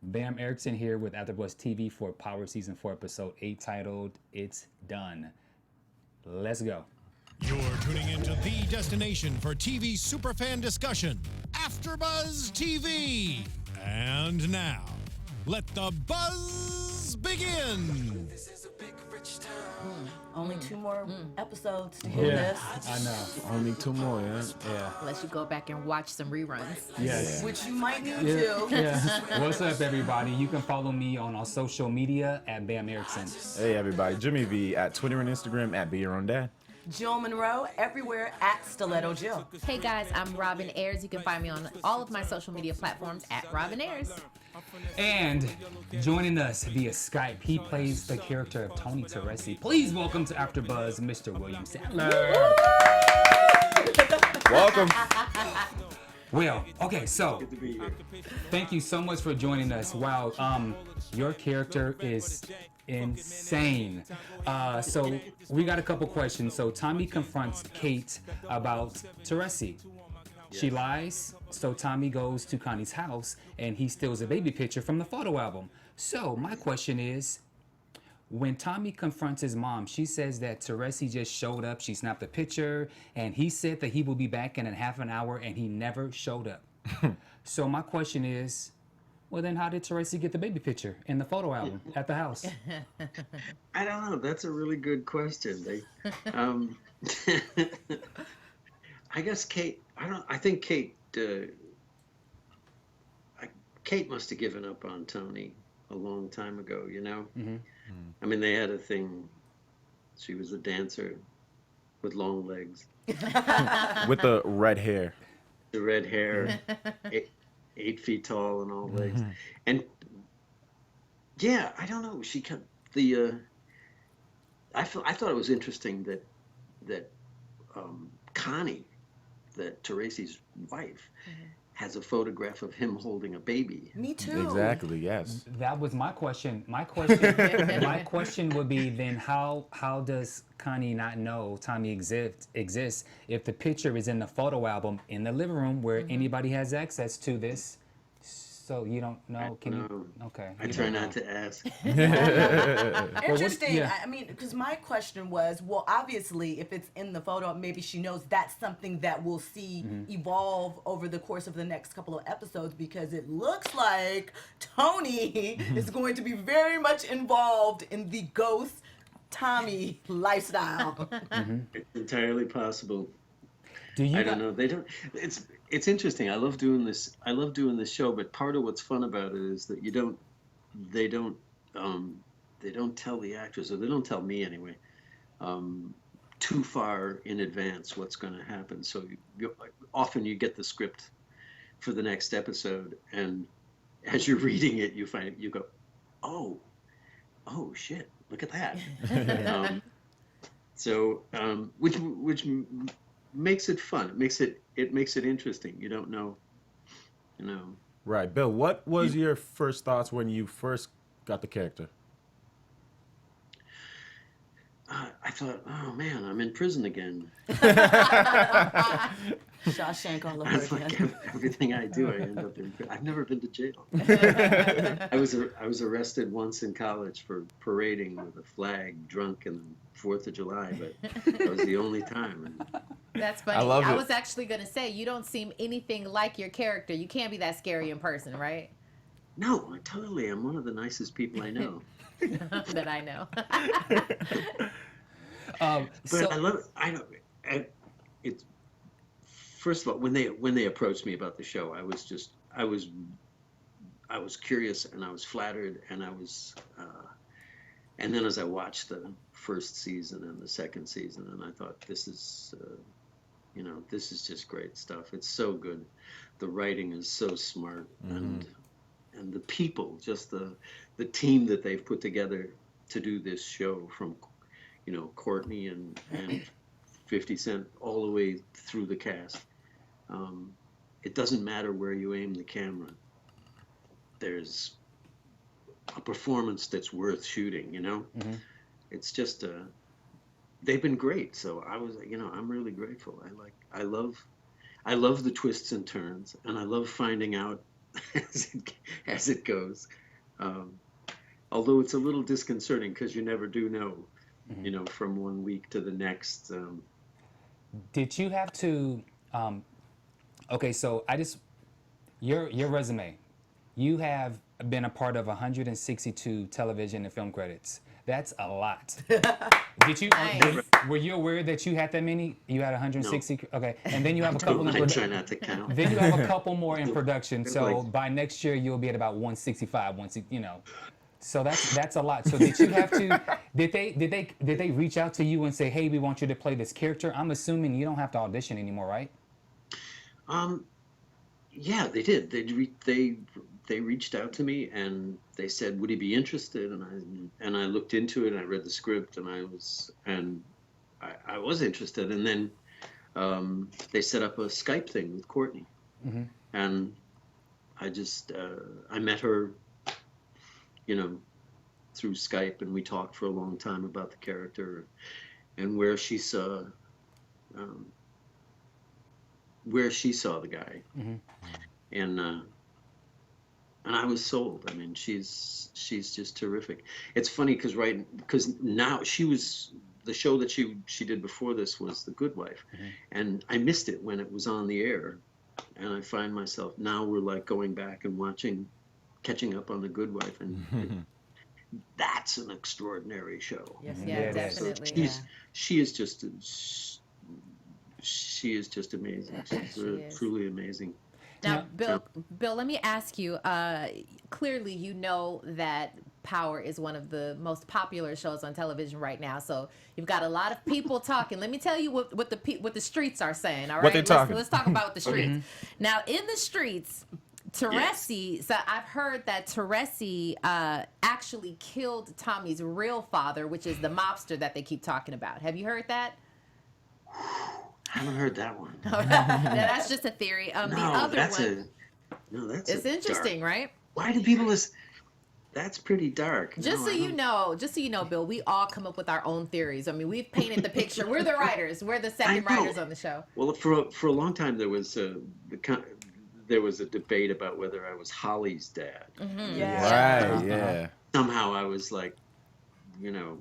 Bam Ericsen here with AfterBuzz TV for Power Season 4 Episode 8 titled It's Done. Let's go. You're tuning into the destination for TV superfan discussion, AfterBuzz TV. And now, let the buzz begin. Only 2 more episodes to hear this. I know. Only 2 more, yeah? Yeah. Unless you go back and watch some reruns. Yes. Which you might need to. Yeah. What's up, everybody? You can follow me on our social media at Bamm Ericsen. Hey, everybody. Jimmy V at Twitter and Instagram at Be Your Own Dad. Jill Munroe, everywhere at Stiletto Jill. Hey guys, I'm Robin Ayers. You can find me on all of my social media platforms at Robin Ayers. And joining us via Skype, he plays the character of Tony Teresi. Please welcome to AfterBuzz, Mr. William Sadler. Welcome. Well, okay, so thank you so much for joining us. Wow, your character is insane. So we got a couple questions. So Tommy confronts Kate about Teresi. She lies, so Tommy goes to Connie's house and he steals a baby picture from the photo album. So my question is, when Tommy confronts his mom, she says that Teresi just showed up, she snapped a picture, and he said that he will be back in a half an hour, and he never showed up. So my question is, well then how did Teresi get the baby picture in the photo album at the house? I don't know. That's a really good question. I guess Kate. I think Kate. Kate must have given up on Tony a long time ago. You know. Mm-hmm. I mean, they had a thing. She was a dancer with long legs. With the red hair. The red hair, 8 feet tall and all legs, and yeah, I don't know. She kept the. I thought it was interesting that Connie, that Teresi's wife, has a photograph of him holding a baby. Me too. Exactly, yes. That was my question. My question would be then how does Connie not know Tommy exists if the picture is in the photo album in the living room where anybody has access to this? So you don't know? Can you? Okay. I try not to ask. Interesting. Yeah. I mean, because my question was, well, obviously, if it's in the photo, maybe she knows that's something that we'll see evolve over the course of the next couple of episodes, because it looks like Tony is going to be very much involved in the ghost Tommy lifestyle. It's entirely possible. I don't know. They don't. It's interesting. I love doing this. I love doing this show. But part of what's fun about it is that they don't tell the actors, or they don't tell me anyway, too far in advance what's going to happen. So often you get the script for the next episode, and as you're reading it, you go, oh shit, look at that. Which makes it fun. It makes it interesting. You don't know, Right. Bill, what was your first thoughts when you first got the character? I thought, oh man, I'm in prison again. Shawshank all over It's like again. everything I do, I end up in prison. I've never been to jail. I was arrested once in college for parading with a flag, drunk, and 4th of July, but that was the only time. And That's funny. I love it. I was actually going to say, you don't seem anything like your character. You can't be that scary in person, right? no, I totally am one of the nicest people I know. That I know. But I love it. It's first of all, when they approached me about the show, I was curious, and I was flattered, and and then as I watched the first season and the second season, and I thought, this is just great stuff. It's so good. The writing is so smart, and the people, just the team that they've put together to do this show, from Courtney and 50 Cent all the way through the cast. It doesn't matter where you aim the camera. There's a performance that's worth shooting, It's just they've been great. So I'm really grateful. I love the twists and turns, and I love finding out as it goes. Although it's a little disconcerting because you never do know, you know, from one week to the next. Did you have to? Okay, so your resume. You have been a part of 162 television and film credits. That's a lot. Did you? Nice. Were you aware that you had that many? You had 160. No. Okay, and then you have a couple. I try not to count. Then you have a couple more in production. So Like- by next year you'll be at about 165. You know. So that's a lot. So did you have to? Did they reach out to you and say, "Hey, we want you to play this character"? I'm assuming you don't have to audition anymore, right? Yeah, they did. They reached out to me and they said, "Would he be interested?" And I looked into it and I read the script and I was interested. And then they set up a Skype thing with Courtney, and I met her, you know, through Skype, and we talked for a long time about the character and where she saw the guy, and I was sold. I mean, she's just terrific. It's funny because now the show that she did before this was The Good Wife, and I missed it when it was on the air, and I find myself now we're like going back and catching up on The Good Wife, and that's an extraordinary show. Yes, Yeah, definitely. She is just amazing. She's truly amazing. Now, Bill, let me ask you. Clearly, you know that Power is one of the most popular shows on television right now. So you've got a lot of people talking. Let me tell you what the streets are saying. All right, What they talking? Let's talk about the streets. Now, in the streets, Teresi. So I've heard that Teresi actually killed Tommy's real father, which is the mobster that they keep talking about. Have you heard that? I haven't heard that one. No, that's just a theory. The other that's one. That's It's interesting, dark. right? Why do people That's pretty dark. Just so you know, Bill, we all come up with our own theories. I mean, we've painted the picture. We're the writers. We're the second writers on the show. Well, for a long time there was a debate about whether I was Holly's dad. Yeah. Right. Yeah. Somehow I was like, you know,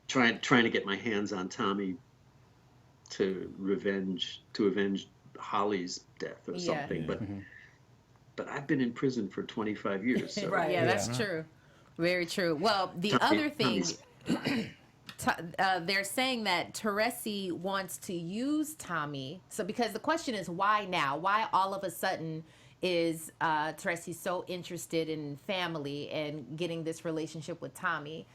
trying to get my hands on Tommy to avenge Holly's death or something. But I've been in prison for 25 years. So. Right. Yeah, that's true. Very true. Well, the other thing, they're saying that Teresi wants to use Tommy. So because the question is, why now? Why all of a sudden is Teresi so interested in family and getting this relationship with Tommy?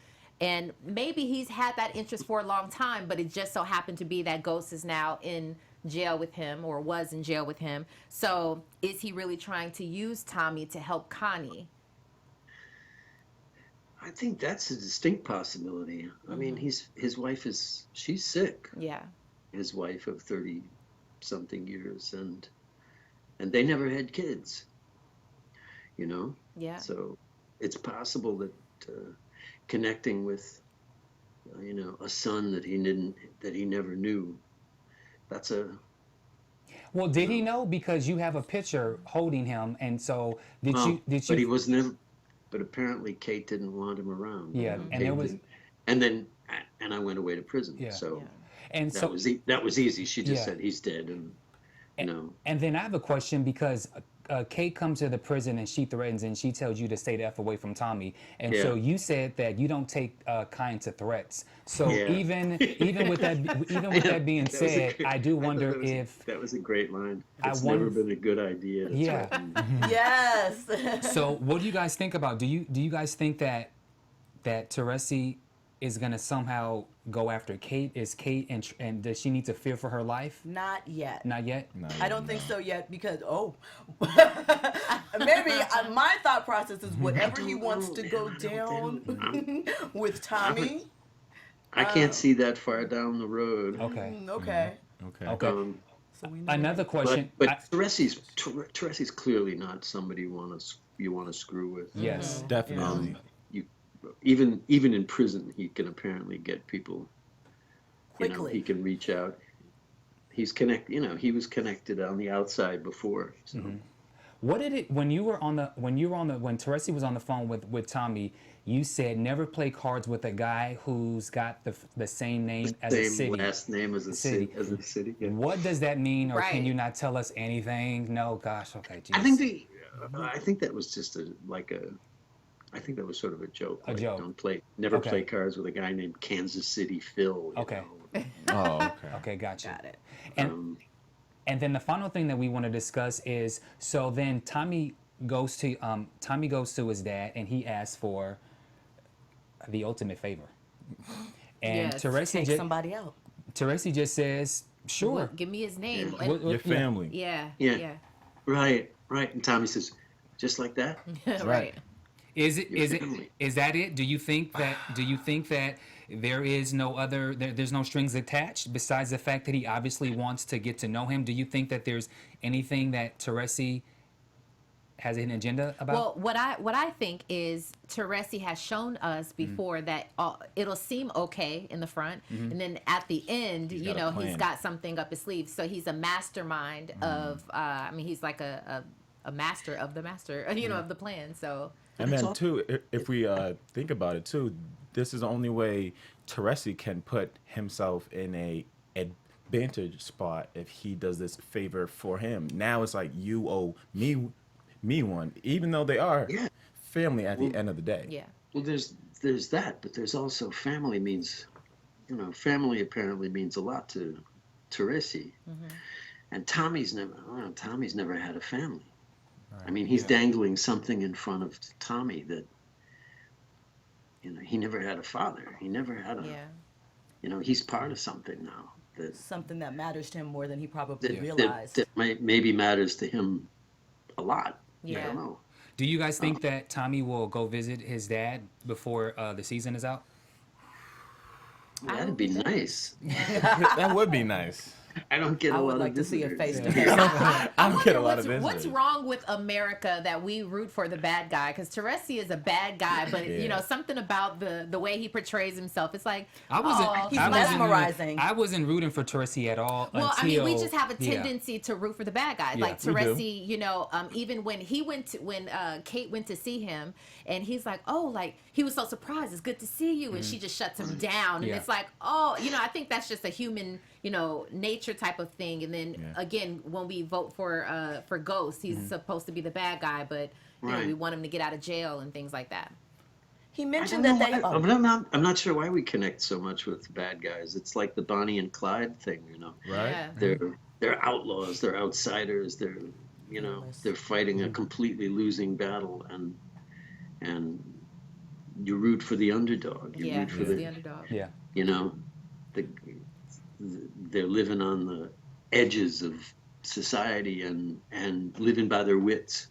And maybe he's had that interest for a long time, but it just so happened to be that Ghost is now in jail with him, or was in jail with him. So is he really trying to use Tommy to help Connie? I think that's a distinct possibility. I mean, his wife she's sick. Yeah. His wife of 30-something years, and they never had kids. You know. Yeah. So it's possible that connecting with, you know, a son that he never knew. That's a. Well, did he know? Because you have a picture holding him, and so did you? But he was never. But apparently, Kate didn't want him around. Yeah, and there was. And I went away to prison. Yeah. So. Yeah. And that so was easy. She just Yeah. said he's dead, and you know. And then I have a question, because Kate comes to the prison and she threatens and she tells you to stay the F away from Tommy. And so you said that you don't take kind to threats. So even with that being said, I do wonder if that was a great line. It's wonder- never been a good idea. To Yeah. threaten. Yes. So what do you guys think about? Do you guys think that Teresi is gonna somehow go after Kate? Is Kate and does she need to fear for her life? Not yet. Not yet. I don't think so yet, because maybe my thought process is whatever he wants to go down with Tommy. I can't see that far down the road. Okay. Okay. Okay. Okay. So we know Another question. But Teresi's clearly not somebody you want to screw with. Yes. Definitely. Even in prison, he can apparently get people. Quickly. He can reach out. He's connect. You know, he was connected on the outside before. So. What did it when Teresi was on the phone with Tommy? You said never play cards with a guy who's got the same name as a city. Same last name as a city. Yeah. What does that mean, or Right. can you not tell us anything? No, gosh, okay. Geez. I think that was just I think that was sort of a joke. A joke. Never Okay. play cards with a guy named Kansas City Phil. you Okay. know. Oh, okay. Okay, gotcha. Got it. And then the final thing that we want to discuss is, so then Tommy goes to his dad and he asks for the ultimate favor. And Yes. Take somebody out. Teresi just says, sure. Well, give me his name. Yeah. And- Your family. yeah. Yeah. Yeah. Right. And Tommy says, just like that? Right. Is it family. is that it? Do you think that there is no other there's no strings attached besides the fact that he obviously wants to get to know him? Do you think that there's anything that Teresi has an agenda about? Well, what I think is Teresi has shown us before that it'll seem okay in the front, and then at the end, He's you got a know, plan. he's got something up his sleeve. So he's a mastermind of. I mean, he's like a master of the master, you know, of the plan. So. And then too, if we think about it too, this is the only way Teresi can put himself in a advantage spot if he does this favor for him. Now it's like you owe me one, even though they are Yeah. family at the end of the day. Yeah. Well, there's that, but there's also family means, family apparently means a lot to Teresi. And Tommy's never had a family. I mean, he's dangling something in front of Tommy that, he never had a father. He never had a, he's part of something now that Something that matters to him more than he probably that, realized. that maybe matters to him a lot. I Yeah. don't know. Do you guys think that Tommy will go visit his dad before the season is out? That'd be nice. That would be nice. I don't get I a would lot like of to see a visitors. face to face. I don't get a lot of What's visitors. wrong with America that we root for the bad guy? Because Teresi is a bad guy, but something about the way he portrays himself. It's like I wasn't. He's I wasn't mesmerizing. I wasn't rooting for Teresi at all. Well, until, I mean, we just have a yeah. tendency to root for the bad guys. Yeah, Like we do. Teresi, even when Kate went to see him, and he's like, oh, like he was so surprised. It's good to see you, and she just shuts him down, and Yeah. it's like, oh, I think that's just a human, nature type of thing. And then again, when we vote for Ghost, he's supposed to be the bad guy, but Right. we want him to get out of jail and things like that. He I mentioned don't that know they. why- but I'm not sure why we connect so much with bad guys. It's like the Bonnie and Clyde thing, Right? Yeah. They're outlaws, they're outsiders, they're fighting a completely losing battle, and you root for the underdog. You Yeah, root for he's the underdog. Yeah. They're living on the edges of society and living by their wits.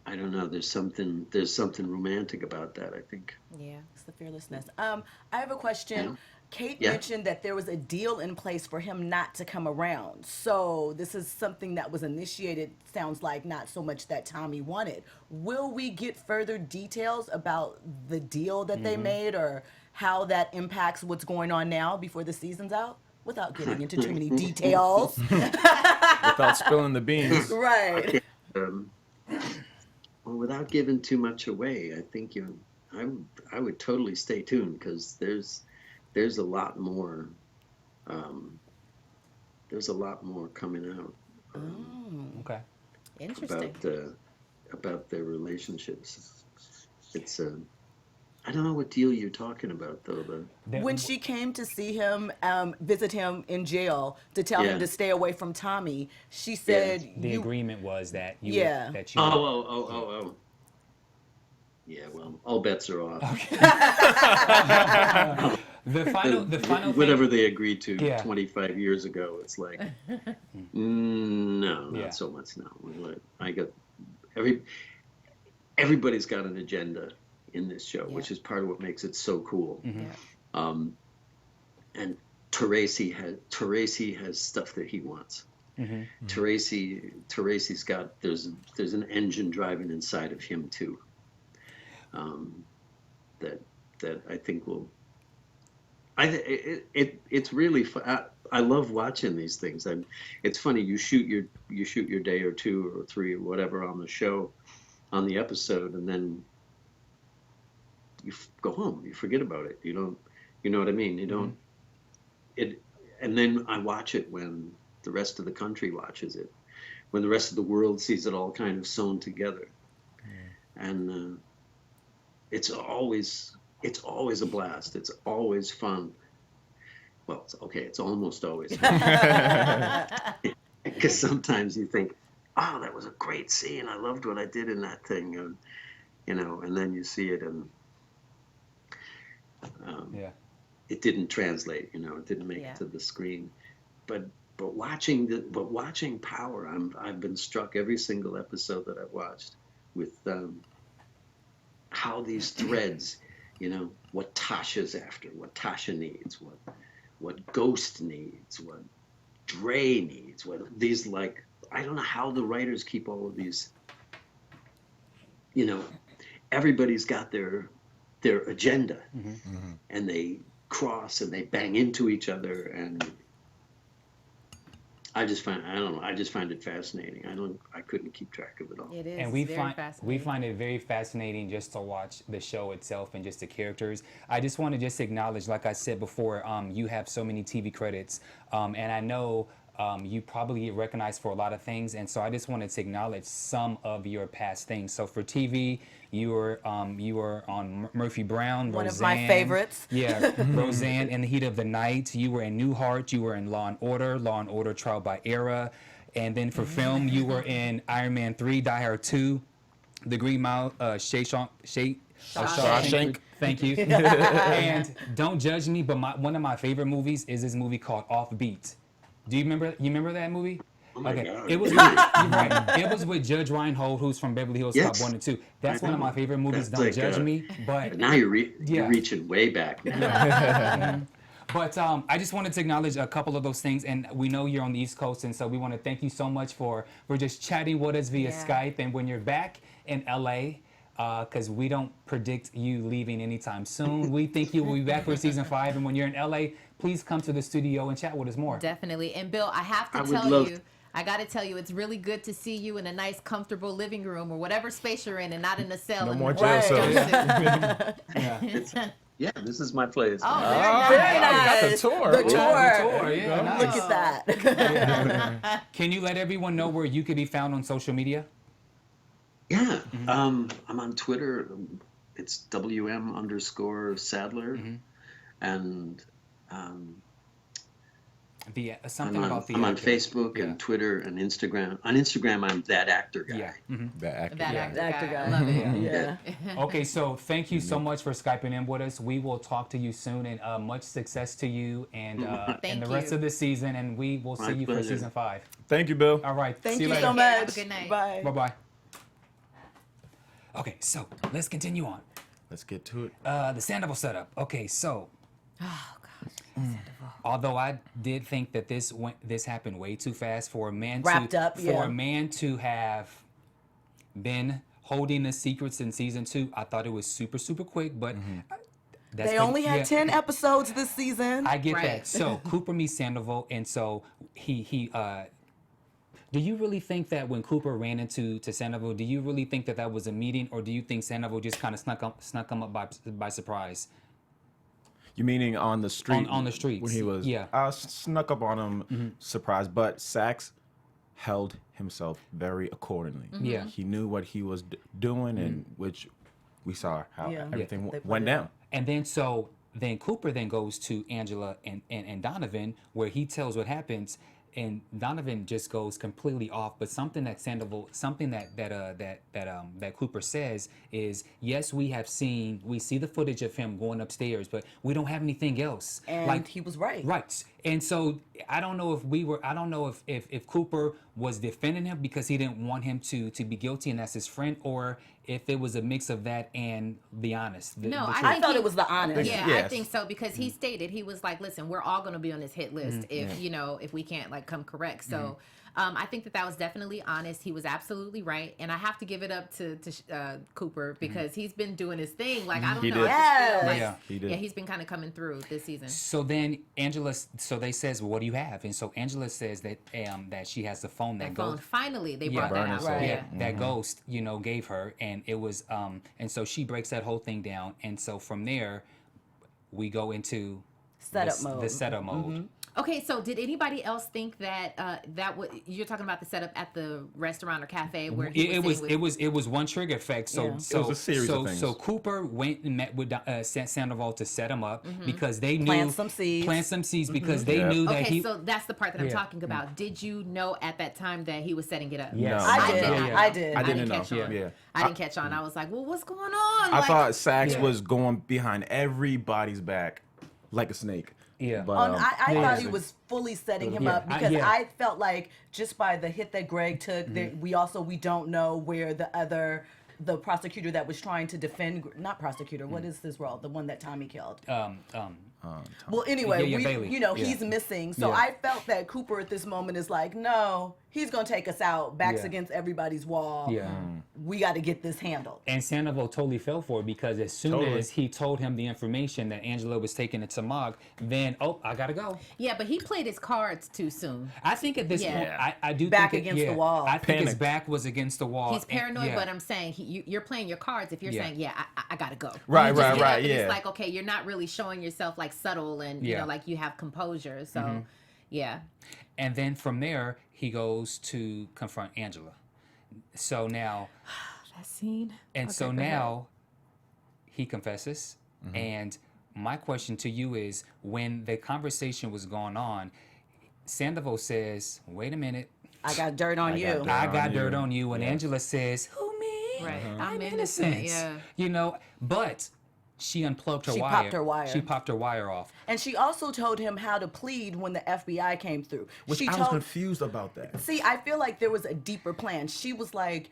I don't know. There's something romantic about that, I think. Yeah. It's the fearlessness. I have a question. Yeah. Kate Yeah. mentioned that there was a deal in place for him not to come around. So this is something that was initiated, sounds like not so much that Tommy wanted. Will we get further details about the deal that they made or how that impacts what's going on now before the season's out? Without getting into too many details. Without spilling the beans. Right. Well, without giving too much away, I think I would totally stay tuned because there's a lot more. There's a lot more coming out Okay. Interesting. about their relationships. It's I don't know what deal you're talking about though. When she came to see him, visit him in jail to tell him Yeah. to stay away from Tommy, she said, The "You agreement was that you Yeah. that you Oh. Yeah, well, all bets are off. the final thing, Whatever they agreed to Yeah. 25 years ago, it's like, no, not Yeah. so much now. I got everybody's got an agenda in this show, which is part of what makes it so cool. And Teresi has stuff that he wants. Teresi's got there's an engine driving inside of him too. That I think will. It's really fun. I love watching these things. It's funny, you shoot your day or 2 or 3 or whatever on the show, on the episode, and then you go home. You forget about it. You don't. You know what I mean? You don't. It. And then I watch it when the rest of the country watches it, when the rest of the world sees it all kind of sewn together, and it's always a blast. It's always fun. Well, it's almost always fun. Because sometimes you think, oh, that was a great scene. I loved what I did in that thing, and and then you see it, and it didn't translate. It didn't make it to the screen. But watching Power, I've been struck every single episode that I've watched with how these threads, what Tasha's after, what Tasha needs, what Ghost needs, what Dre needs, what these, like, I don't know how the writers keep all of these, everybody's got their agenda, and they cross and they bang into each other, and I just find it fascinating. I couldn't keep track of it all. It is. And we find it very fascinating just to watch the show itself and just the characters. I just want to just acknowledge, like I said before, you have so many TV credits, and I know you probably get recognized for a lot of things, and so I just wanted to acknowledge some of your past things. So for TV, you were on Murphy Brown, One Roseanne, of my favorites. Yeah, Roseanne in the Heat of the Night. You were in Newhart. You were in Law and Order Trial by Era, and then for film, you were in Iron Man 3, Die Hard 2, The Green Mile, Shawshank. Thank you. And don't judge me, but one of my favorite movies is this movie called Offbeat. Do you remember that movie? Oh my God. It was you're right. It was with Judge Reinhold, who's from Beverly Hills Cop 1 and 2. That's one of my favorite movies. That's Don't like, judge me, but now you're reaching way back now. But I just wanted to acknowledge a couple of those things, and we know you're on the East Coast, and so we want to thank you so much for just chatting with us via Skype. And when you're back in LA, because we don't predict you leaving anytime soon, we think you will be back for season 5. And when you're in LA, please come to the studio and chat with us more. Definitely. And Bill, I have to I got to tell you, it's really good to see you in a nice, comfortable living room or whatever space you're in, and not in a cell. No more jail cells. Yeah, this is my place. Oh, Very nice. Got the tour. The tour. Yeah, nice. Look at that. Can you let everyone know where you could be found on social media? Yeah, I'm on Twitter. It's WM_Sadler, and Something about the I'm on actor. Facebook and Twitter and Instagram. On Instagram, I'm that actor guy. Yeah. That actor. That yeah. actor guy. guy. I love it. Yeah. Okay, so thank you so much for Skyping in with us. We will talk to you soon, and much success to you and the rest of the season, and we will see you for season 5. Thank you, Bill. All right. Thank see you later. so much. Have a good night. Bye. Bye-bye. Okay, so let's continue on. Let's get to it. The Sandoval setup. Okay, so Oh, gosh. although I did think that this happened way too fast for a man to have been holding the secrets in season 2. I thought it was super quick, but They only had 10 episodes this season. I get Right. that. So Cooper meets Sandoval, and so he do you really think that when Cooper ran into Sandoval, do you really think that was a meeting, or do you think Sandoval just kind of snuck him up by surprise? You meaning on the street? On the streets. When he was snuck up on him, surprised. But Saxe held himself very accordingly. Yeah. He knew what he was doing, and which we saw how everything They went played it down. And then Cooper then goes to Angela and Donovan, where he tells what happens, and Donovan just goes completely off. But something that Cooper says is, yes, we see the footage of him going upstairs, but we don't have anything else. And he was right. Right. And so I don't know if Cooper was defending him because he didn't want him to be guilty and that's his friend, or if it was a mix of that and the honest. I thought it was the honest. Yeah, Yes. I think so, because he stated, he was like, listen, we're all going to be on this hit list if we can't come correct. So I think that was definitely honest. He was absolutely right. And I have to give it up to Cooper, because he's been doing his thing. Like, I don't know. Yes. I just feel Yeah, he did. Yeah, he's been kind of coming through this season. So then Angela, so they says, well, what do you have? And so Angela says that that she has the phone that phone. goes. Finally, they brought that out. Right. Yeah, that Ghost, gave her, and it was, and so she breaks that whole thing down, and so from there, we go into Setup mode. The setup mode. Okay, so did anybody else think that you're talking about the setup at the restaurant or cafe where It was one trigger effect. So Yeah. so It was a series of things. So Cooper went and met with Sandoval to set him up because they knew Plant some seeds. because they knew that Okay, he. so that's the part that I'm talking about. Did you know at that time that he was setting it up? Yes. No. I did. Yeah. I did. I didn't know. catch on. Yeah. I didn't catch on. I was like, well, what's going on? I Like, thought Sax was going behind everybody's back like a snake. Yeah. But, I thought he was fully setting him up because yeah. I felt like just by the hit that Greg took, that we don't know where the prosecutor that was trying to defend, not prosecutor, what is his role? The one that Tommy killed. Well, anyway, Yeah, Bailey. he's missing. So Yeah. I felt that Cooper at this moment is like, no, he's going to take us out, backs Yeah. against everybody's wall. Yeah. We got to get this handled. And Sandoval totally fell for it because as soon Totally. as he told him the information that Angela was taking it to Mog, then I gotta go. Yeah, but he played his cards too soon. I think at this Yeah. point, I do Back think against the wall. I think his Panicked. back was against the wall. He's paranoid, and- but I'm saying you're playing your cards if you're Yeah. saying, I gotta go. Right, You just right, get right, up and yeah. It's like, okay, you're not really showing yourself like subtle and you Yeah. know, like you have composure. So, yeah. And then from there, he goes to confront Angela. So now, That scene. and so now, he confesses. And my question to you is, when the conversation was going on, Sandoval says, "Wait a minute, I got dirt on you. I got on dirt you." on you," and Angela says, "Who, me? Right. I'm innocent. innocent." Yeah. But she unplugged her She wire. popped her wire. She popped her wire off. And she also told him how to plead when the FBI came through. Which she I was told, confused about that. See, I feel like there was a deeper plan. She was like,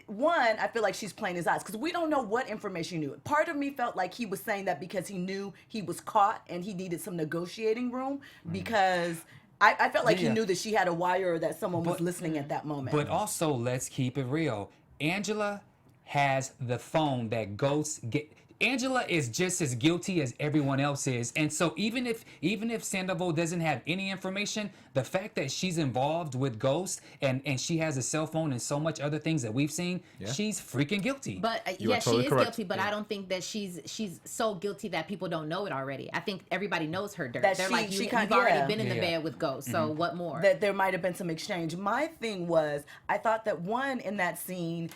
one, I feel like she's playing his eyes because we don't know what information he knew. Part of me felt like he was saying that because he knew he was caught and he needed some negotiating room because I felt like he knew that she had a wire or that someone was listening at that moment. But also, let's keep it real. Angela has the phone that ghosts get. Angela is just as guilty as everyone else is, and so even if Sandoval doesn't have any information, the fact that she's involved with ghosts and she has a cell phone and so much other things that we've seen, she's freaking guilty. But You are yeah, totally she is correct. guilty. But I don't think that she's so guilty that people don't know it already. I think everybody knows her dirt. That They're she- like, she you've kinda- already yeah. been in the Yeah. bed with ghosts. So what more? that there might have been some exchange. My thing was, I thought that one in that scene,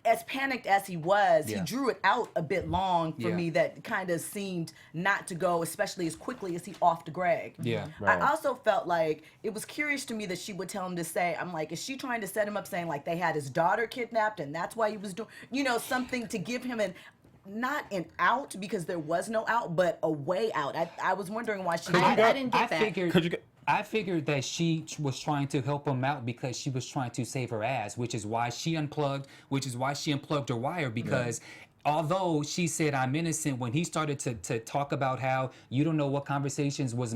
as panicked as he was, he Yeah. drew it out a bit long for Yeah. me. That kind of seemed not to go, especially as quickly as he offed Greg. Yeah. Right. I also felt like it was curious to me that she would tell him to say, I'm like, is she trying to set him up saying like they had his daughter kidnapped and that's why he was doing, something to give him not an out because there was no out, but a way out. I was wondering why she I did that. didn't get that. Could you get? I figured that she was trying to help him out because she was trying to save her ass, which is why she unplugged her wire because although she said I'm innocent, when he started to talk about how you don't know what conversations was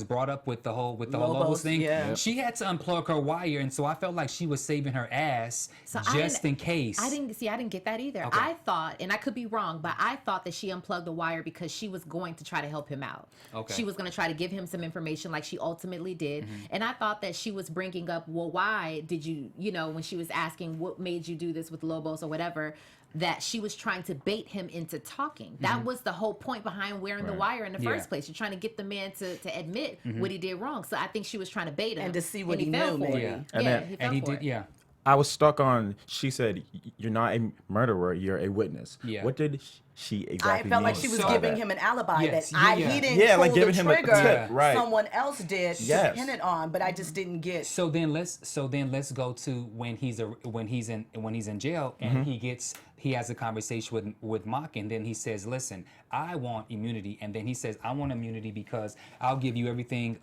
brought up with the whole Lobos thing, yeah. she had to unplug her wire, and so I felt like she was saving her ass So just in case. I didn't get that either. Okay. I thought, and I could be wrong, but I thought that she unplugged the wire because she was going to try to help him out. Okay. She was going to try to give him some information like she ultimately did. And I thought that she was bringing up, well, why did you, when she was asking what made you do this with Lobos or whatever, that she was trying to bait him into talking. That was the whole point behind wearing the wire in the Yeah. first place. You're trying to get the man to admit what he did wrong. So I think she was trying to bait him. And to see what he he fell knew, for maybe. it. Yeah. Yeah, And he fell and he for did, it. yeah. I was stuck on. She said, "You're not a murderer. You're a witness." Yeah. What did she I exactly felt mean? like she was So- giving him an alibi Yes, that yeah. he didn't Yeah, pull like giving the him a trigger. tip, right. Someone else did Yes. to pin it on, but I just didn't get. So then let's go to when he's in jail and he has a conversation with Mock, and then he says, "Listen, I want immunity," and then he says, "I want immunity because I'll give you everything."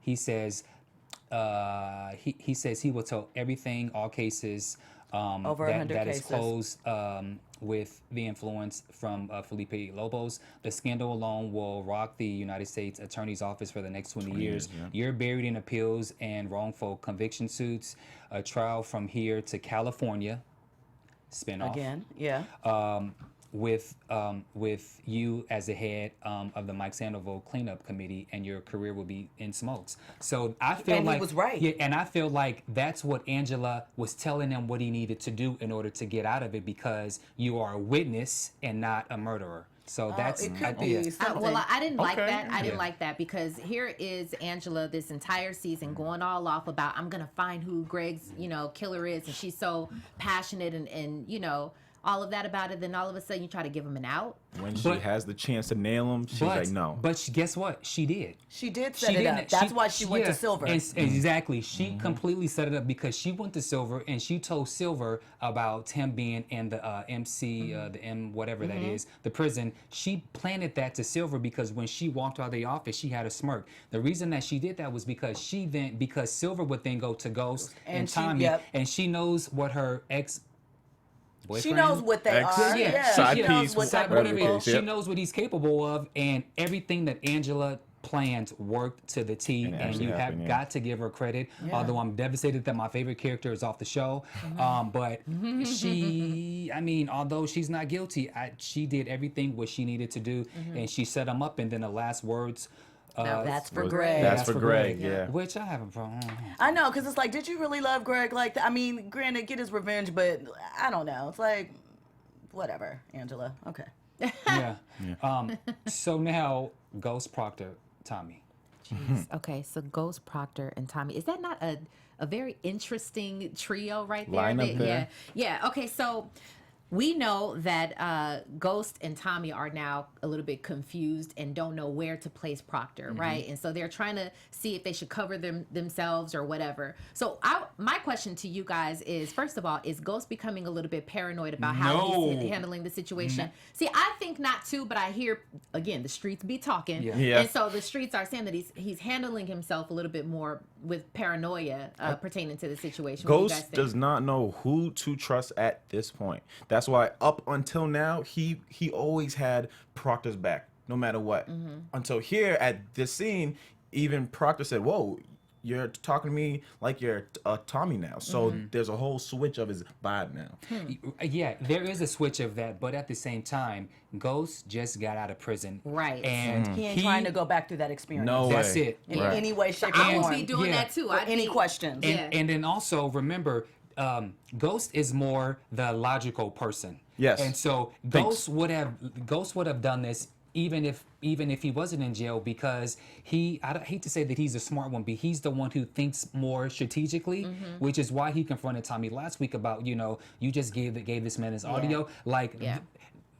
He says he will tell everything, all cases Over 100 that is cases. closed with the influence from Felipe Lobos. The scandal alone will rock the United States Attorney's Office for the next 20 years. You're buried in appeals and wrongful conviction suits. A trial from here to California. Spinoff. Again, yeah. with you as the head of the Mike Sandoval cleanup committee, and your career will be in smokes. So I feel And he like was right. Yeah, and I feel like that's what Angela was telling him what he needed to do in order to get out of it, because you are a witness and not a murderer. So that's it could I be think- something. Well, I didn't like Okay. that. I didn't Yeah. like that because here is Angela this entire season going all off about I'm gonna find who Greg's killer is, and she's so passionate and all of that about it. Then all of a sudden you try to give him an out. When she has the chance to nail him, she's like, no. But guess what? She did. She did set it up. That's why she went to Silver. Exactly. She completely set it up because she went to Silver and she told Silver about him being in the MC, the M whatever that is, the prison. She planted that to Silver because when she walked out of the office, she had a smirk. The reason that she did that was because Silver would then go to Ghost and Tommy, and she knows what her boyfriend. She knows what they are. Side She knows piece, what type of whatever it people. is. She Yep. knows what he's capable of, and everything that Angela plans worked to the T, And it and actually you happened, have yeah. got to give her credit. Although I'm devastated that my favorite character is off the show, but she, I mean, although she's not guilty, she did everything what she needed to do, and she set him up. And then the last words. That's for Was- Greg. That's for Greg, yeah. Which I have a problem. I know, because it's like, did you really love Greg like that? I mean, granted, get his revenge, but I don't know. It's like, whatever, Angela. Okay. Yeah. So now, Ghost, Proctor, Tommy. Okay, so Ghost, Proctor, and Tommy. Is that not a very interesting trio right there? Lineup there. Yeah. Okay, so we know that Ghost and Tommy are now a little bit confused and don't know where to place Proctor, right? And so they're trying to see if they should cover themselves or whatever. So my question to you guys is, first of all, is Ghost becoming a little bit paranoid about how he's handling the situation? See, I think not too, but I hear, again, the streets be talking. Yeah. And so the streets are saying that he's handling himself a little bit more with paranoia pertaining to the situation. What do you guys Ghost think? does not know who to trust at this point. That's why up until now, he always had Proctor's back, no matter what. Until here at this scene, even Proctor said, whoa, you're talking to me like you're Tommy now. So there's a whole switch of his vibe now. Yeah, there is a switch of that, but at the same time, Ghost just got out of prison. Right. And He ain't trying to go back through that experience. No That's way. it. In Right. any way, shape, I or would form. be doing Yeah. that too. For any questions. And then also remember, Ghost is more the logical person. Yes. And so Ghost would have done this even if he wasn't in jail, because I hate to say that he's a smart one, but he's the one who thinks more strategically, which is why he confronted Tommy last week about, you just gave this man his audio.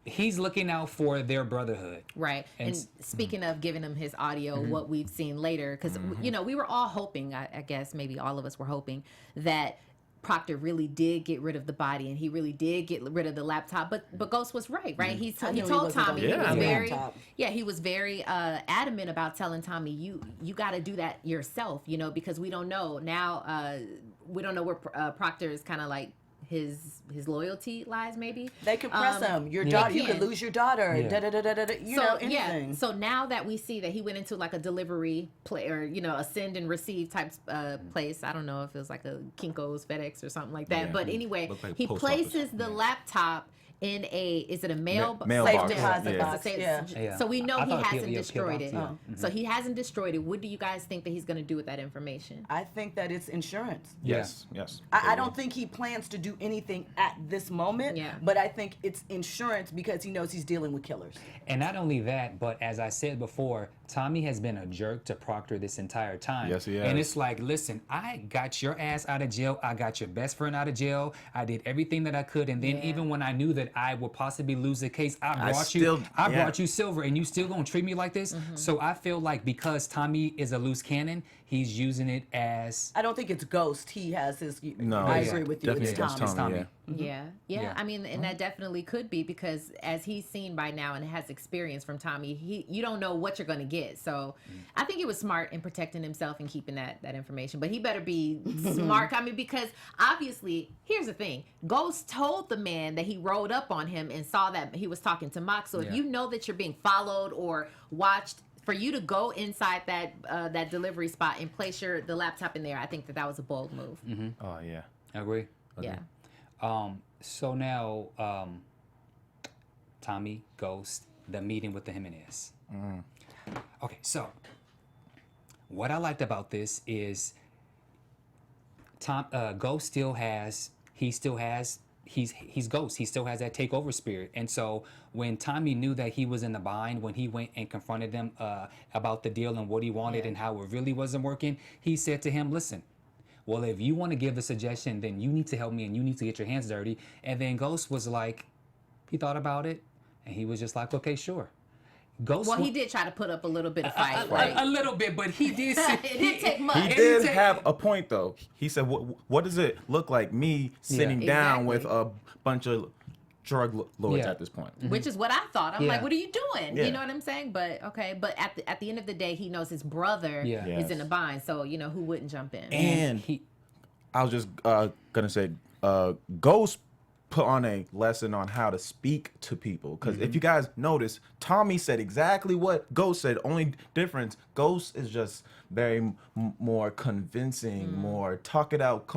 He's looking out for their brotherhood. Right. And speaking of giving him his audio, what we've seen later, because, we were all hoping, I guess maybe all of us were hoping, that Proctor really did get rid of the body and he really did get rid of the laptop. But Ghost was right? He knew told he wasn't Tommy, gonna he was get very, the laptop. he was very adamant about telling Tommy, you got to do that yourself, because we don't know. Now, we don't know where Proctor is kind of like, his loyalty lies, maybe. They could press him. Your daughter, you could lose your daughter. Anything. So now that we see that he went into like a delivery play, or a send and receive type place. I don't know if it was like a Kinko's, FedEx, or something like that. Yeah. But anyway, Looked like he post places office. the laptop in is it a mailbox? Mailbox, Safe deposit yeah. box. Yeah. Yeah. So we know I he thought hasn't PO destroyed it. box, So he hasn't destroyed it. What do you guys think that he's going to do with that information? I think that it's insurance. Yes. I don't think he plans to do anything at this moment, but I think it's insurance because he knows he's dealing with killers. And not only that, but as I said before, Tommy has been a jerk to Proctor this entire time. Yes, he has. And it's like, listen, I got your ass out of jail. I got your best friend out of jail. I did everything that I could. And then even when I knew that I would possibly lose the case, I brought you silver, and you still gonna treat me like this? So I feel like because Tommy is a loose cannon, he's using it as... I don't think it's Ghost. He has his... No, I yeah. agree with you. Definitely It's against Tommy. Tommy, Tommy. Yeah. I mean, and that definitely could be because as he's seen by now and has experience from Tommy, you don't know what you're going to get. So I think he was smart in protecting himself and keeping that information. But he better be smart. I mean, because obviously, here's the thing. Ghost told the man that he rolled up on him and saw that he was talking to Mox. So if you know that you're being followed or watched, for you to go inside that delivery spot and place the laptop in there, I think that was a bold move. Oh, yeah. I agree. Yeah. So now, Tommy, Ghost, the meeting with the Jimenez. Okay, so what I liked about this is Ghost still has he's Ghost. He still has that takeover spirit. And so when Tommy knew that he was in the bind, when he went and confronted them about the deal and what he wanted and how it really wasn't working, he said to him, listen, well, if you want to give the suggestion, then you need to help me and you need to get your hands dirty. And then Ghost was like, he thought about it and he was just like, okay, sure. Ghost he did try to put up a little bit of fight. A little bit, but he did. It didn't take much. He did have a point, though. He said, what does it look like me sitting down with a bunch of drug lords at this point? Which is what I thought. I'm like, what are you doing? Yeah. You know what I'm saying? But okay. But at the end of the day, he knows his brother is in a bind. So, you know, who wouldn't jump in? And I was just going to say, Ghost put on a lesson on how to speak to people. Because if you guys notice, Tommy said exactly what Ghost said. Only difference, Ghost is just very more convincing, more talk it out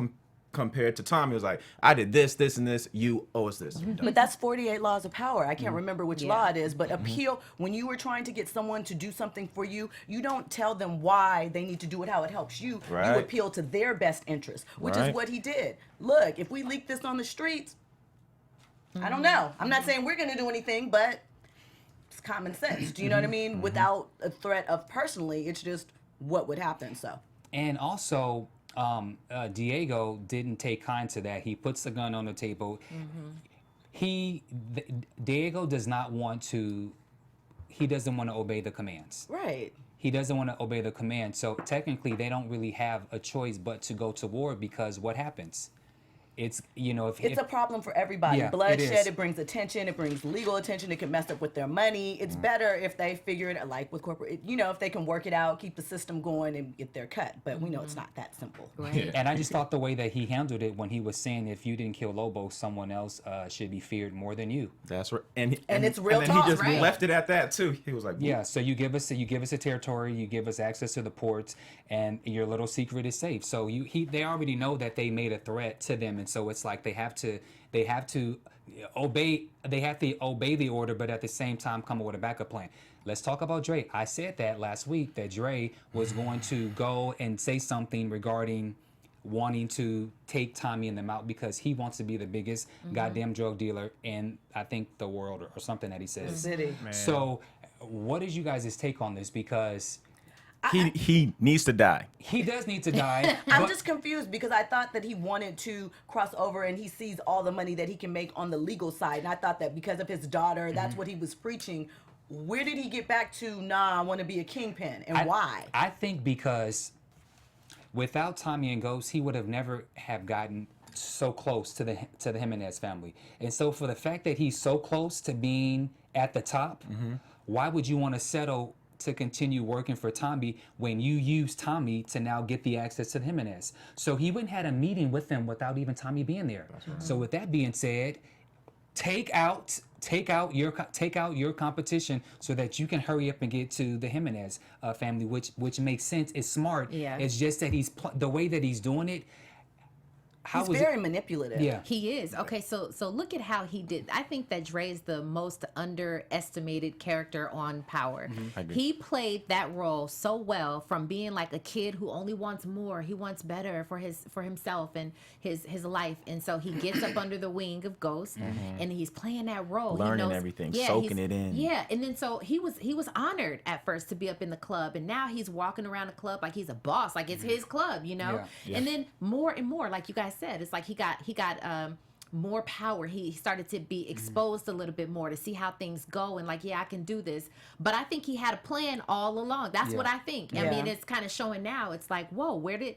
compared to Tommy. Was like, I did this, this, and this. You owe us this. But that's 48 laws of power. I can't remember which law it is, but appeal, when you were trying to get someone to do something for you, you don't tell them why they need to do it, how it helps you. Right. You appeal to their best interest, which is what he did. Look, if we leak this on the streets, I don't know. I'm not saying we're going to do anything, but it's common sense. Do you know what I mean? Without a threat of personally, it's just what would happen. So. And also, Diego didn't take kind to that. He puts the gun on the table. Diego does not want to. He doesn't want to obey the commands. Right. He doesn't want to obey the command. So technically, they don't really have a choice but to go to war because what happens? It's, you know, it's a problem for everybody. Yeah, Bloodshed, it brings attention, it brings legal attention, it can mess up with their money. It's better if they figure it, like with corporate, you know, if they can work it out, keep the system going and get their cut. But we know it's not that simple. Right. And I just thought the way that he handled it when he was saying, if you didn't kill Lobo, someone else should be feared more than you. That's right. And it's real and then talk, he just right? left it at that too. He was like, Yeah, so you give us a territory, you give us access to the ports, and your little secret is safe. So they already know that they made a threat to them, and so it's like they have to obey the order, but at the same time come up with a backup plan. Let's talk about Dre. I said that last week that Dre was going to go and say something regarding wanting to take Tommy and them out because he wants to be the biggest goddamn drug dealer in, I think, the world or something that he says. The city. Man. So what is you guys' take on this? Because he needs to die. he does need to die. I'm but- just confused because I thought that he wanted to cross over and he sees all the money that he can make on the legal side. And I thought that because of his daughter, that's what he was preaching. Where did he get back to, nah, I want to be a kingpin? And why? I think because without Tommy and Ghost, he would have never have gotten so close to the Jimenez family. And so for the fact that he's so close to being at the top, why would you want to settle to continue working for Tommy when you use Tommy to now get the access to the Jimenez? So he wouldn't had a meeting with them without even Tommy being there. So with that being said, take out your competition so that you can hurry up and get to the Jimenez family, which makes sense. It's smart. Yeah. It's just that the way that he's doing it. He's very manipulative. Yeah. He is. Okay, so look at how he did. I think that Dre is the most underestimated character on Power. He played that role so well, from being like a kid who only wants more. He wants better for himself and his life. And so he gets up under the wing of Ghost and he's playing that role. Learning everything, soaking it in. Yeah, and then so he was honored at first to be up in the club, and now he's walking around the club like he's a boss, like it's his club, you know? Yeah. And then more and more, like you guys said, it's like he got more power. He started to be exposed a little bit more to see how things go, and like, yeah, I can do this. But I think he had a plan all along. That's what I think. I mean, it's kind of showing now. It's like, whoa, where did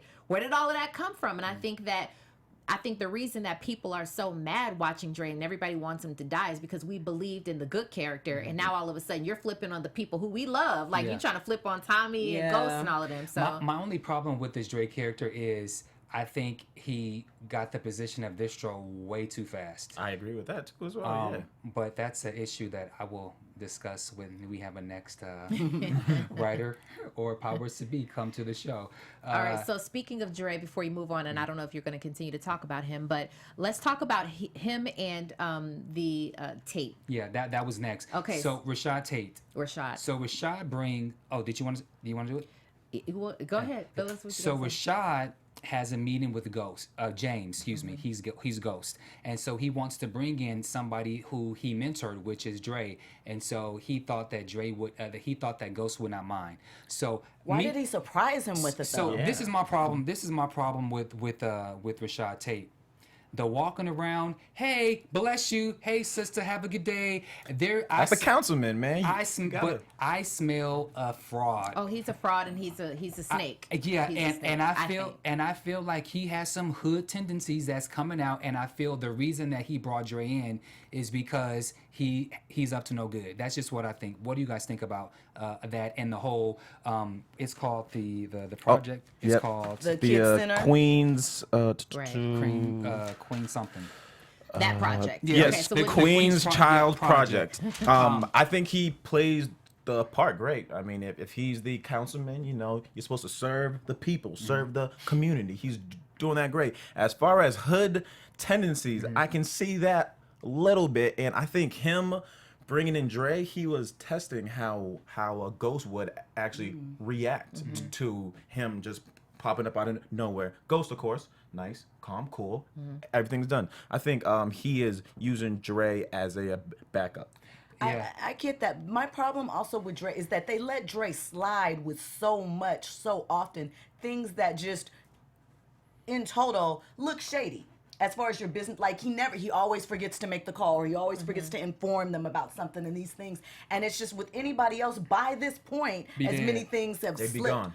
all of that come from? And I think the reason that people are so mad watching Dre and everybody wants him to die is because we believed in the good character, and now all of a sudden you're flipping on the people who we love. Like you're trying to flip on Tommy and Ghost and all of them. So my only problem with this Dre character is I think he got the position of distro way too fast. I agree with that too as well. Yeah. But that's an issue that I will discuss when we have a next writer or powers to be come to the show. All right, so speaking of Dre, before you move on, and I don't know if you're going to continue to talk about him, but let's talk about him and the Tate. Yeah, that was next. Okay. So Rashad Tate. Rashad. So Rashad do you want to do it? Go ahead. So Rashad has a meeting with James, excuse me. He's Ghost, and so he wants to bring in somebody who he mentored, which is Dre, and so he thought that that Ghost would not mind. So why did he surprise him with it? So this is my problem. This is my problem with Rashad Tate. The walking around, hey, bless you, hey sister, have a good day. That's a councilman, man. I smell a fraud. Oh, he's a fraud and he's a snake. I feel like he has some hood tendencies that's coming out, and I feel the reason that he brought Dre in is because he's up to no good. That's just what I think. What do you guys think about that and the whole? It's called the project. It's called the Kids Center. Queens. Queen something. That project. Yes, okay, so Queen's Child Project. I think he plays the part great. I mean, if he's the councilman, you're supposed to serve the people, serve the community. He's doing that great. As far as hood tendencies, I can see that a little bit, and I think him bringing in Dre, he was testing how a Ghost would actually react to him just popping up out of nowhere. Ghost, of course, nice, calm, cool. Everything's done. I think he is using Dre as a backup. Yeah. I get that. My problem also with Dre is that they let Dre slide with so much, so often, things that just, in total, look shady. As far as your business, like he always forgets to make the call, or he always forgets to inform them about something and these things. And it's just with anybody else, by this point, many things have slipped. Be gone.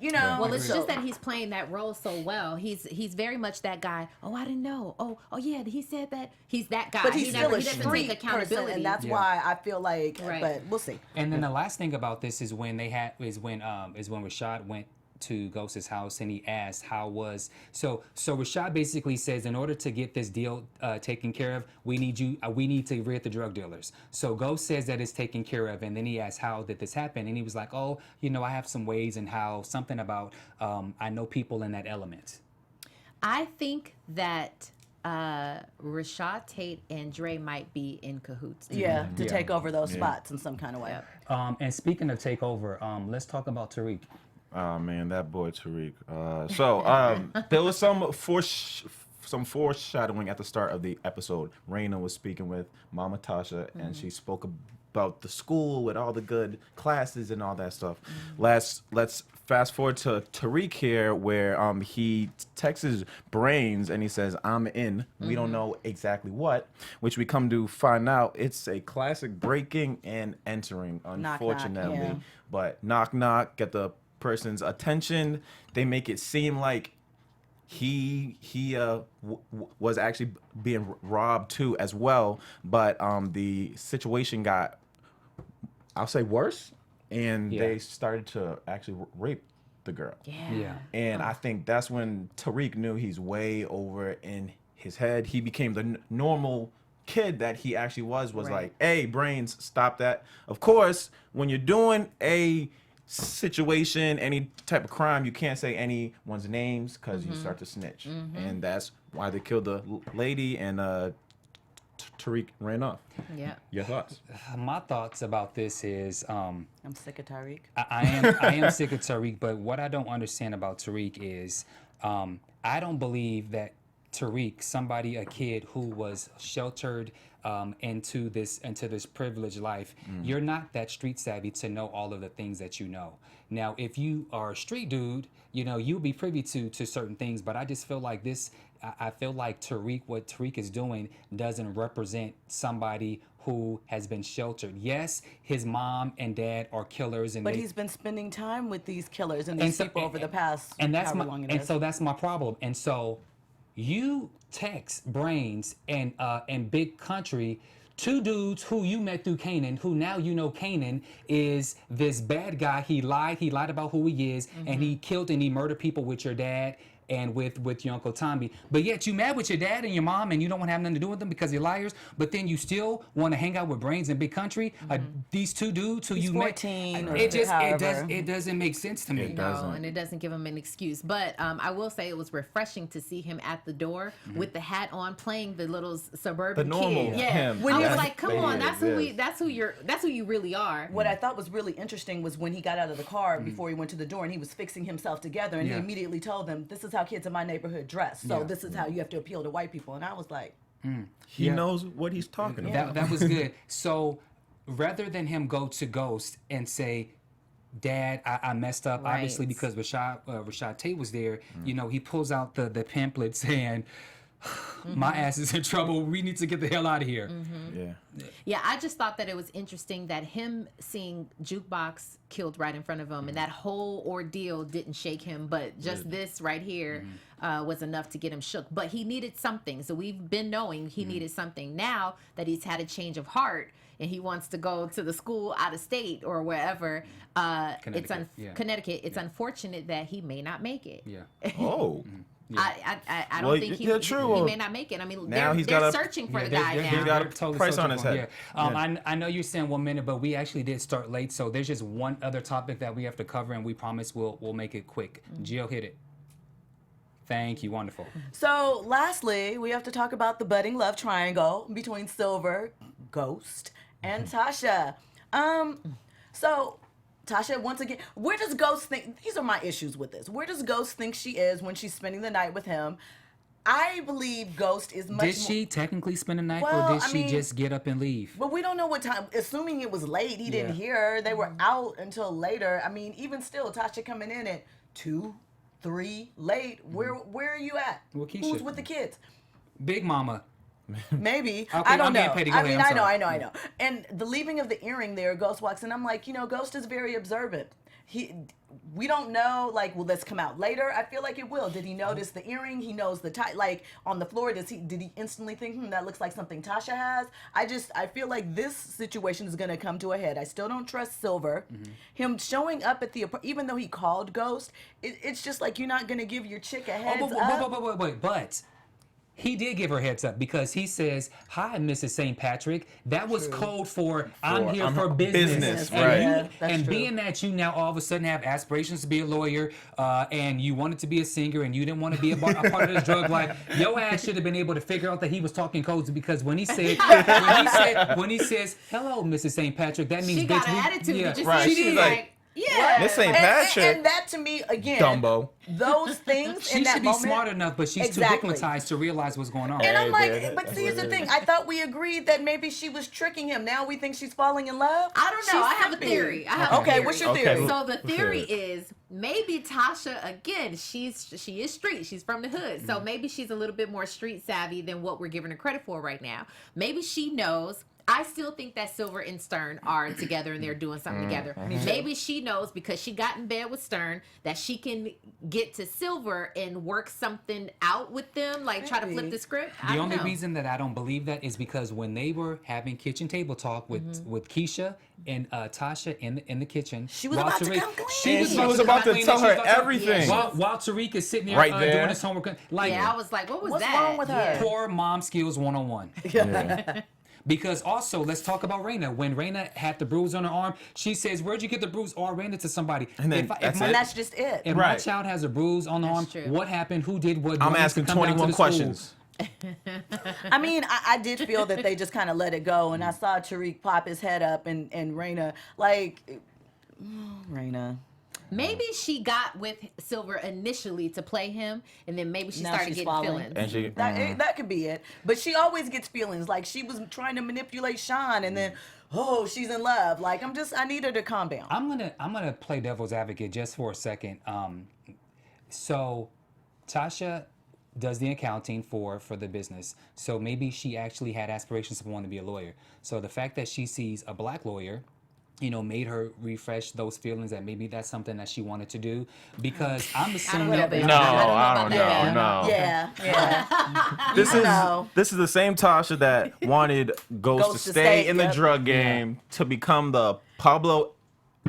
Well, it's just that he's playing that role so well. He's very much that guy. Oh, I didn't know. Oh yeah, he said that. He's that guy. But he's still a doesn't street take accountability, person, and that's why I feel like. Right. But we'll see. And then the last thing about this is when Rashad went to Ghost's house and he asked how was so Rashad basically says, in order to get this deal taken care of, we need to rid the drug dealers. So Ghost says that it's taken care of, and then he asked how did this happen, and he was like, oh, I have some ways, and how something about I know people in that element. I think that Rashad Tate and Dre might be in cahoots. Yeah, to take over those spots in some kind of way. And speaking of takeover, let's talk about Tariq. Oh man, that boy Tariq. There was some foreshadowing at the start of the episode. Raina was speaking with Mama Tasha, and she spoke about the school with all the good classes and all that stuff. Let's fast forward to Tariq here, where he texts Brains and he says, "I'm in." We don't know exactly what, which we come to find out it's a classic breaking and entering, unfortunately. Knock, knock, But knock knock, get the person's attention. They make it seem like he was actually being robbed too as well, but the situation got, I'll say, worse, and they started to actually rape the girl. And I think that's when Tariq knew he's way over in his head. He became the normal kid that he actually was like, hey, Brains, stop that. Of course, when you're doing a situation, any type of crime, you can't say anyone's names because you start to snitch, and that's why they killed the lady, and Tariq ran off. Your thoughts? My thoughts about this is I'm sick of Tariq. I am sick of Tariq, but what I don't understand about Tariq is I don't believe that Tariq, a kid who was sheltered into this privileged life, you're not that street savvy to know all of the things that you know. Now, if you are a street dude, you'll be privy to certain things, but I just feel like I feel like what Tariq is doing doesn't represent somebody who has been sheltered. Yes, his mom and dad are killers, but he's been spending time with these killers and these people over the past however long it is. And so that's my problem. And so you text Brains and Big Country, two dudes who you met through Kanan, who now Kanan is this bad guy. He lied about who he is, and he killed and he murdered people with your dad. and with your Uncle Tommy. But yet you mad with your dad and your mom and you don't want to have nothing to do with them because they're liars, but then you still want to hang out with Brains in Big Country. These two dudes who you met. 14 It doesn't make sense to me. No, and it doesn't give him an excuse. But I will say it was refreshing to see him at the door with the hat on, playing the little suburban The normal kid. him. I was Yes. like, come on, that's who you really are. What I thought was really interesting was when he got out of the car before he went to the door and he was fixing himself together and he immediately told them, this is how kids in my neighborhood dress. So this is how you have to appeal to white people. And I was like, He knows what he's talking about. That was good. So rather than him go to Ghost and say, Dad, I messed up, Right. obviously because Rashad Tate was there, you know, he pulls out the pamphlet saying, my ass is in trouble. We need to get the hell out of here. Yeah, I just thought that it was interesting that him seeing Jukebox killed right in front of him and that whole ordeal didn't shake him, but just this right here was enough to get him shook. But he needed something. So we've been knowing he needed something. Now that he's had a change of heart and he wants to go to the school out of state or wherever, Connecticut, it's unfortunate that he may not make it. Oh. I don't think he may not make it. I mean, now they're searching for the guy now. He's got a price on his head. I know you're saying 1 minute, but we actually did start late, so there's just one other topic that we have to cover, and we promise we'll make it quick. Jill, hit it. Thank you. Wonderful. so lastly, we have to talk about the budding love triangle between Silver, Ghost, and Tasha. So Tasha, once again, where does Ghost think, these are my issues with this, where does Ghost think she is when she's spending the night with him? I believe Ghost is much Did she technically spend the night, Well, or did I she mean, just get up and leave? But we don't know what time, assuming it was late, he didn't hear her. They were out until later. I mean, even still, Tasha coming in at 2, 3, late. Where are you at? Well, Keisha. Who's with the kids? Big Mama. Maybe. Okay, I don't I'm being know. petty. Go I ahead, mean, I'm I sorry. know. And the leaving of the earring there, Ghost walks in. I'm like, Ghost is very observant. We don't know, like, will this come out later? I feel like it will. Did he notice the earring? He knows the tie, like, on the floor. Did he instantly think, that looks like something Tasha has? I feel like this situation is going to come to a head. I still don't trust Silver. Him showing up at the, even though he called Ghost, it's just like, you're not going to give your chick a heads up. But he did give her heads up because he says, "Hi, Mrs. St. Patrick." That was code for I'm here for business. right. And, That's true. being that you now all of a sudden have aspirations to be a lawyer, and you wanted to be a singer, and you didn't want to be a part of this drug life, your ass should have been able to figure out that he was talking codes, because when he said, when he says, "Hello, Mrs. St. Patrick," that means She got an attitude. Yeah, Did you right. see? She's She's like, like, yeah. This ain't Patrick. And that to me, again, Dumbo. those things she in that should be moment, smart enough, but she's Exactly. too hypnotized to realize what's going on. And I'm Yeah, like, but see, here's the thing. I thought we agreed that maybe she was tricking him. Now we think she's falling in love? I don't know. I have a tripping. theory. Okay, what's your Okay. theory? So the theory Let's hear is maybe Tasha, again, she is street. She's from the hood. So maybe she's a little bit more street savvy than what we're giving her credit for right now. Maybe she knows. I still think that Silver and Stern are together and they're doing something together. Maybe she knows because she got in bed with Stern that she can get to Silver and work something out with them, like try to flip the script. I The don't only know. reason that I don't believe that is because when they were having kitchen table talk with Keisha and Tasha in the kitchen, She was while about to Tariq- come clean. She was about to tell her everything. While Tariq is sitting there, Right there. doing his homework, like Yeah, I was like, what was What's that? wrong with her? poor mom skills 101. Yeah. Because also, let's talk about Raina. When Raina had the bruise on her arm, she says, "Where'd you get the bruise?" Oh, I ran into somebody. And then if that's my, it. And that's just it. if my Right. child has a bruise on the arm, true. what happened? Who did what? I'm Do I need to asking come down to 21 the school? questions. I mean, I did feel that they just kind of let it go. And I saw Tariq pop his head up and Raina, like, Raina. Maybe she got with Silver initially to play him, and then maybe she Now started she's getting falling. feelings. And she, That could be it. But she always gets feelings. Like she was trying to manipulate Sean and then, she's in love. Like I need her to calm down. I'm gonna play devil's advocate just for a second. So Tasha does the accounting for the business. So maybe she actually had aspirations of wanting to be a lawyer. So the fact that she sees a black lawyer, made her refresh those feelings that maybe that's something that she wanted to do. Because I'm assuming know, that baby. no, I I don't don't know about know. that. No. Yeah. This is the same Tasha that wanted Ghost to stay in the drug game to become the Pablo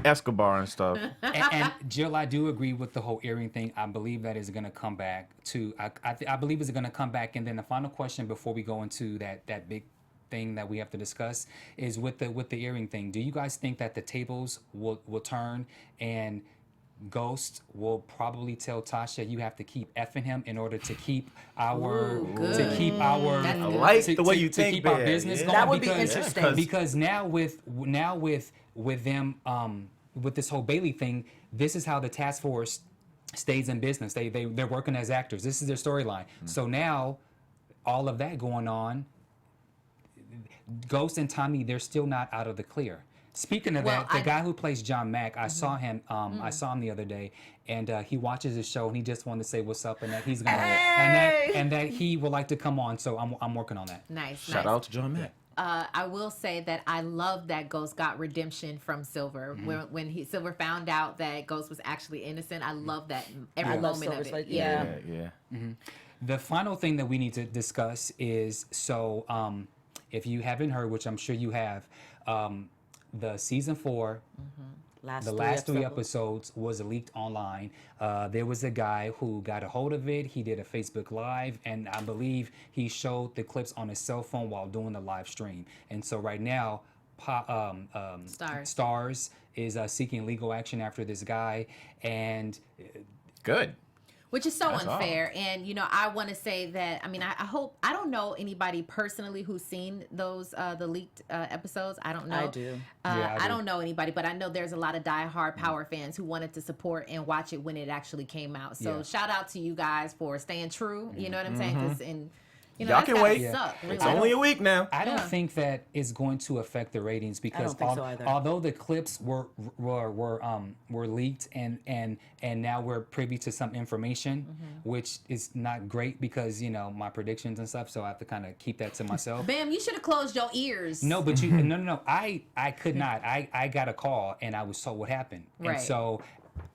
Escobar and stuff. And Jill, I do agree with the whole earring thing. I believe that is going to come back to. I believe it's going to come back. And then the final question before we go into that big thing that we have to discuss is with the earring thing. Do you guys think that the tables will turn and Ghost will probably tell Tasha you have to keep effing him in order to keep our I like the way you to think, keep our Bear. business Yeah. going. That would be because, interesting. because now with them with this whole Bailey thing, this is how the task force stays in business. They're working as actors. This is their storyline. So now all of that going on, Ghost and Tommy, they're still not out of the clear. Speaking of that, the guy who plays John Mack, I saw him. I saw him the other day, and he watches the show, and he just wanted to say what's up, and that he's gonna, and that he would like to come on. So I'm working on that. Nice. Shout out to John Mack. I will say that I love that Ghost got redemption from Silver. When Silver found out that Ghost was actually innocent, I love that every moment of it. Yeah. The final thing that we need to discuss is if you haven't heard, which I'm sure you have, the season 4. The last three episodes was leaked online. There was a guy who got a hold of it. He did a Facebook Live, and I believe he showed the clips on his cell phone while doing the live stream. And so right now, Starz is seeking legal action after this guy. And Good. Which is so That's unfair. And, you know, I want to say that, I mean, I hope, I don't know anybody personally who's seen those, the leaked episodes. I don't know. I do. I don't know anybody, but I know there's a lot of diehard Power fans who wanted to support and watch it when it actually came out. So shout out to you guys for staying true. You know what I'm saying? 'Cause you know, Y'all can wait. Suck, really. It's only a week now. I don't think that is going to affect the ratings because think so either. although the clips were leaked and now we're privy to some information, which is not great because, you know, my predictions and stuff, so I have to kind of keep that to myself. Bam, you should have closed your ears. No, but no. I could not. I got a call and I was told what happened, Right. and so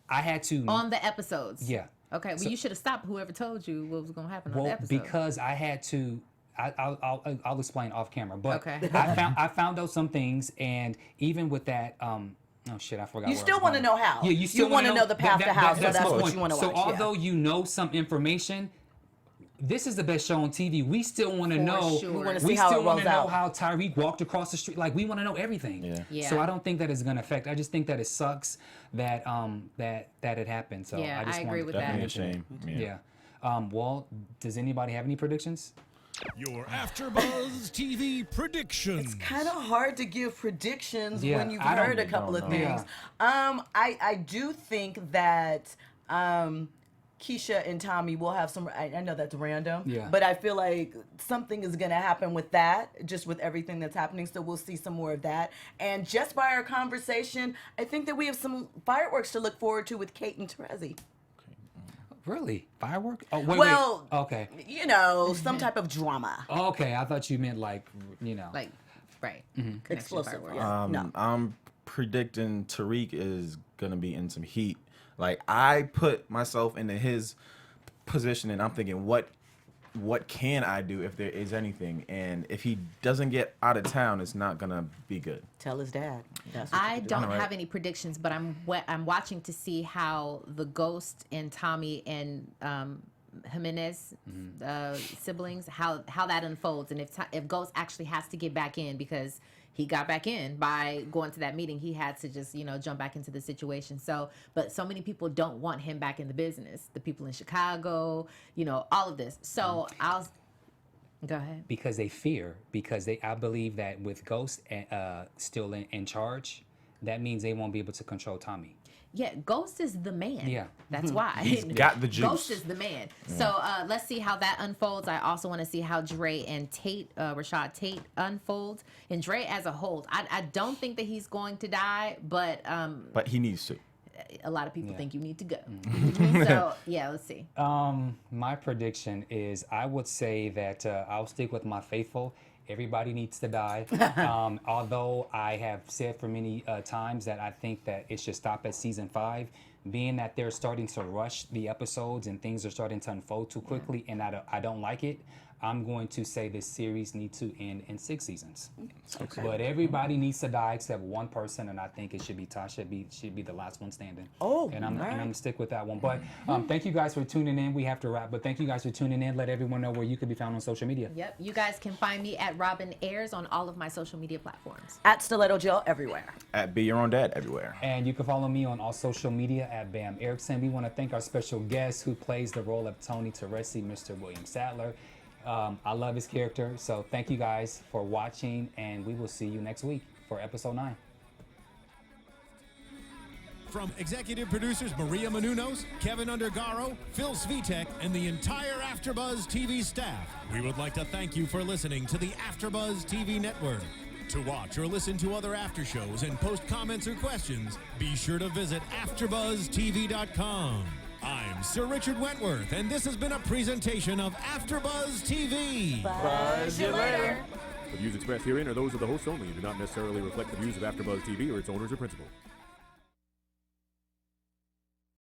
I had to On the episodes. Yeah. Okay, well, you should have stopped whoever told you what was going to happen on the Well, episode. because I had to. I'll explain off camera, but Okay. I found out some things, and even with that, oh shit, I forgot. You where I still was want to going. know how. Yeah, you still want to know the path to how, so that's that's the what point. you want to So watch. although you know some information, this is the best show on TV. We still want to For know. sure. We wanna see how still it want to rolls know out. how Tariq walked across the street. Like we want to know everything. Yeah. So I don't think that is going to affect. I just think that it sucks that that it happened. So Yeah, I just I agree wanted with to that. mention it. Definitely a shame. Yeah. Well, does anybody have any predictions? Your AfterBuzz TV predictions. Kind of hard to give predictions Yeah, when you've I don't- heard a couple of don't things. know. I do think that Keisha and Tommy will have some. I know that's random, Yeah. but I feel like something is going to happen with that, just with everything that's happening. So we'll see some more of that. And just by our conversation, I think that we have some fireworks to look forward to with Kate and Teresi. Really? Firework? Oh, wait, Well, wait. Okay. You know, some type of drama. Okay, I thought you meant like, you know. Like, right. Connection Explosive. fireworks. Yeah. No. I'm predicting Tariq is gonna be in some heat. Like I put myself into his position, and I'm thinking, what can I do if there is anything? And if he doesn't get out of town, it's not gonna be good. Tell his dad. That's what I you do. don't Alright. have any predictions, but I'm watching to see how the Ghost and Tommy and Jimenez siblings, how that unfolds, and if Ghost actually has to get back in, because he got back in by going to that meeting. He had to just, you know, jump back into the situation. So, but so many people don't want him back in the business. The people in Chicago, you know, all of this. So go ahead. Because I believe that with Ghost still in charge, that means they won't be able to control Tommy. Yeah, Ghost is the man. Yeah. That's why. He's got the juice. Ghost is the man. So let's see how that unfolds. I also want to see how Dre and Rashad Tate unfolds. And Dre as a whole, I don't think that he's going to die, but But he needs to. a lot of people Yeah. think you need to go. So, yeah, let's see. My prediction is I would say that I'll stick with my faithful. Everybody needs to die. Although I have said for many times that I think that it should stop at season 5, being that they're starting to rush the episodes and things are starting to unfold too quickly, and I don't like it. I'm going to say this series needs to end in 6 seasons. Okay. But everybody needs to die except one person, and I think it should be Tasha. Should be the last one standing. Oh, and I'm gonna stick with that one. But thank you guys for tuning in. We have to wrap, but thank you guys for tuning in. Let everyone know where you can be found on social media. Yep, you guys can find me at Robin Ayers on all of my social media platforms. At Stiletto Jill everywhere. At Be Your Own Dad everywhere. And you can follow me on all social media at Bamm Ericsen. We want to thank our special guest who plays the role of Tony Teresi, Mr. William Sadler. I love his character, so thank you guys for watching, and we will see you next week for episode 9. From executive producers Maria Menounos, Kevin Undergaro, Phil Svitek, and the entire AfterBuzz TV staff, we would like to thank you for listening to the AfterBuzz TV network. To watch or listen to other after shows and post comments or questions, be sure to visit AfterBuzzTV.com. I'm Sir Richard Wentworth, and this has been a presentation of AfterBuzz TV. Buzz you later. The views expressed herein are those of the hosts only and do not necessarily reflect the views of AfterBuzz TV or its owners or principals.